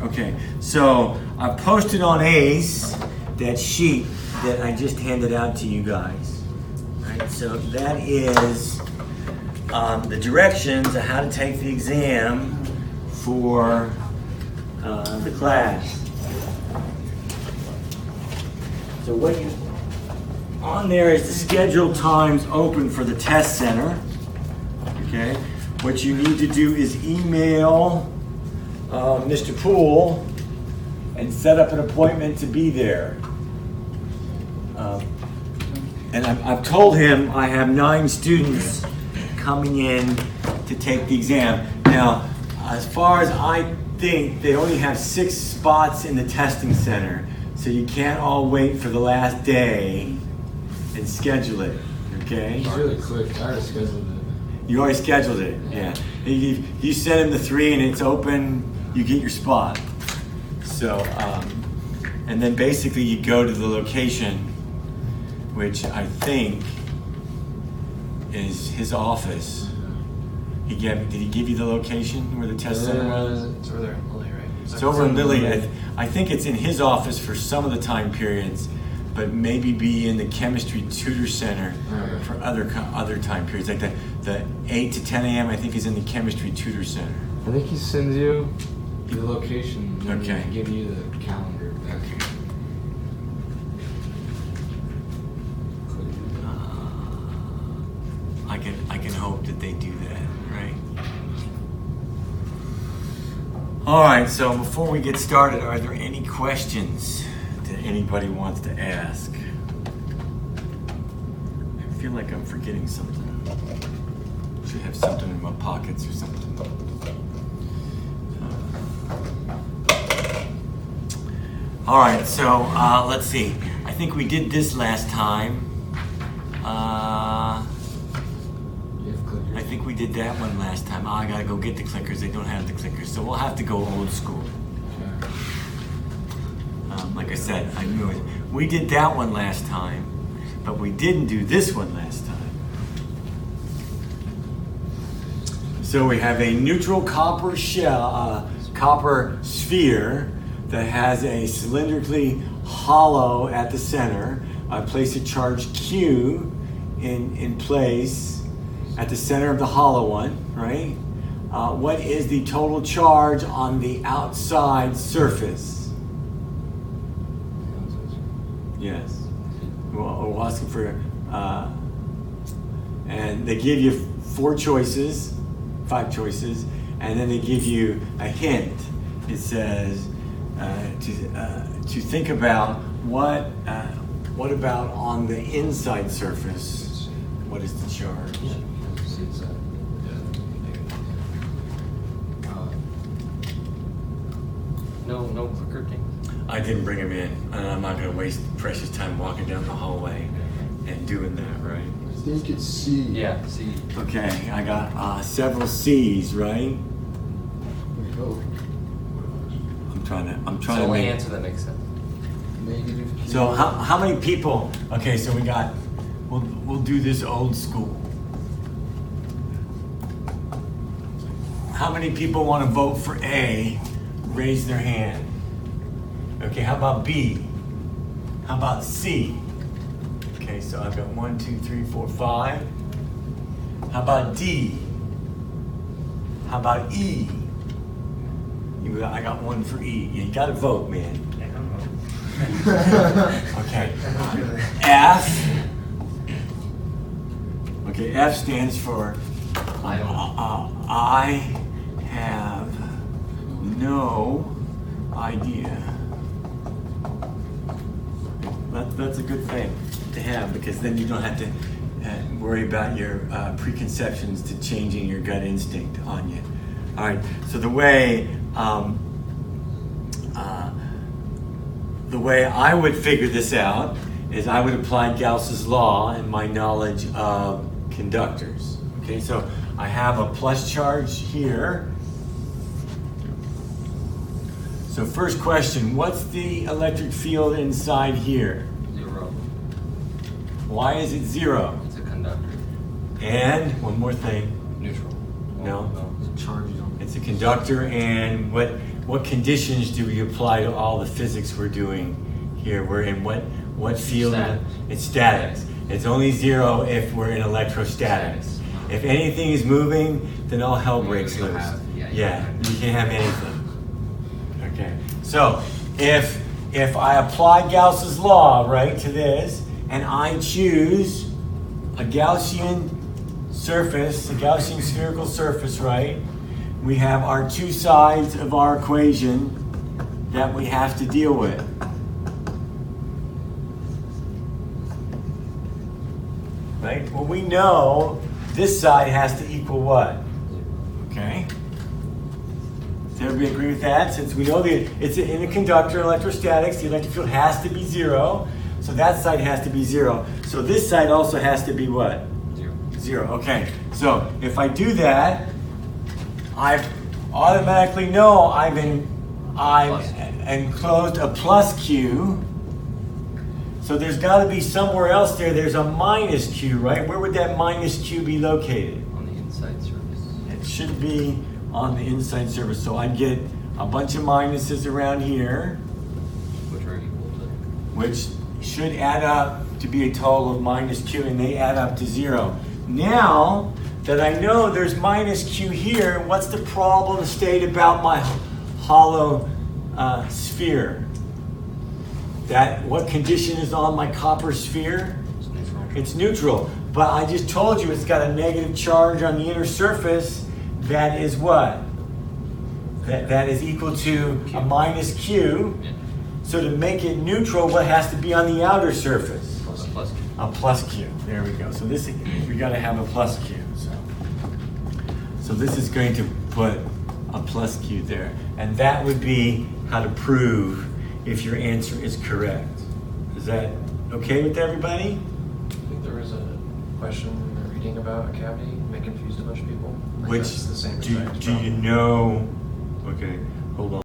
Okay, so I posted on ACE that sheet that I just handed out to you guys. Right, so that is the directions of how to take the exam for the class. So what you on there is the scheduled times open for the test center. Okay, what you need to do is email Mr. Poole and set up an appointment to be there. And I've told him I have 9 students coming in to take the exam. Now, as far as I think, they only have 6 spots in the testing center, so you can't all wait for the last day and schedule it, okay? It's really quick. I already scheduled it. You already scheduled it, yeah. You send him the 3 and it's open, you get your spot. So, and then basically you go to the location, which I think is his office. Did he give you the location where the test center was? It's over there in Lily, right? It's over in Lily. I think it's in his office for some of the time periods, but maybe be in the chemistry tutor center for other time periods. Like the 8 to 10 a.m. I think is in the chemistry tutor center. I think he sends you the location. Okay. And give you the calendar. Okay. I can hope that they do that, right? All right, so before we get started, are there any questions that anybody wants to ask? I feel like I'm forgetting something. Should have something in my pockets or something. All right, so let's see. I think we did this last time. I think we did that one last time. I gotta go get the clickers. They don't have the clickers, so we'll have to go old school. Like I said, I knew it. We did that one last time, but we didn't do this one last time. So we have a neutral copper shell, copper sphere that has a cylindrically hollow at the center. I place a charge Q in place at the center of the hollow one, right? What is the total charge on the outside surface? Yes. We'll ask for, and they give you 5 choices, and then they give you a hint. It says to think about what about on the inside surface? What is the charge? No clicker thing. I didn't bring him in, and I'm not going to waste precious time walking down the hallway and doing that, right? I think it's C. Yeah, C. Okay, I got several C's, right? We hope. I'm trying It's to the only make. answer that makes sense. Negative Q. So how many people? Okay, so we'll do this old school. How many people want to vote for A? Raise their hand. Okay, how about B? How about C? Okay, so I've got 1, 2, 3, 4, 5. How about D? How about E? I got 1 for E. You gotta vote, man. Okay. F. Okay, F stands for I have no idea. That's a good thing to have, because then you don't have to worry about your preconceptions to changing your gut instinct on you. All right, so the way I would figure this out is I would apply Gauss's law and my knowledge of conductors. Okay, so I have a plus charge here. So first question, what's the electric field inside here? 0. Why is it 0? It's a conductor. And one more thing. Neutral. No. It's charged on. It's a conductor, and what conditions do we apply to all the physics we're doing here? We're in what field? Statics. It's statics. It's only 0 if we're in electrostatics. Statics. If anything is moving, then all hell breaks You'll loose. have- yeah, You can't have anything. Okay. So if I apply Gauss's law, right, to this, and I choose a Gaussian surface, a Gaussian spherical surface, right? We have our two sides of our equation that we have to deal with. Right? Well, we know this side has to equal what? Okay. Does everybody agree with that? Since we know that it's in a conductor, electrostatics, the electric field has to be 0. So that side has to be 0. So this side also has to be what? 0. 0. Okay. So if I do that, I automatically know I've enclosed a plus Q. So there's got to be somewhere else there. There's a minus Q, right? Where would that minus Q be located? On the inside surface. It should be on the inside surface. So I get a bunch of minuses around here, Which are equal to. which should add up to be a total of minus Q, and they add up to 0. Now that I know there's minus Q here, what's the problem state about my hollow sphere? What condition is on my copper sphere? It's neutral. It's neutral. But I just told you it's got a negative charge on the inner surface that is what? That is equal to a minus Q. Yeah. So to make it neutral, what has to be on the outer surface? Plus Q. A plus Q. There we go. So this, we got to have a plus Q. So this is going to put a plus Q there. And that would be how to prove if your answer is correct. Is that okay with everybody? I think there was a question we were reading about a cavity that confused a bunch of people. Like Which, that's the same do exact you problem. know? Okay, hold on.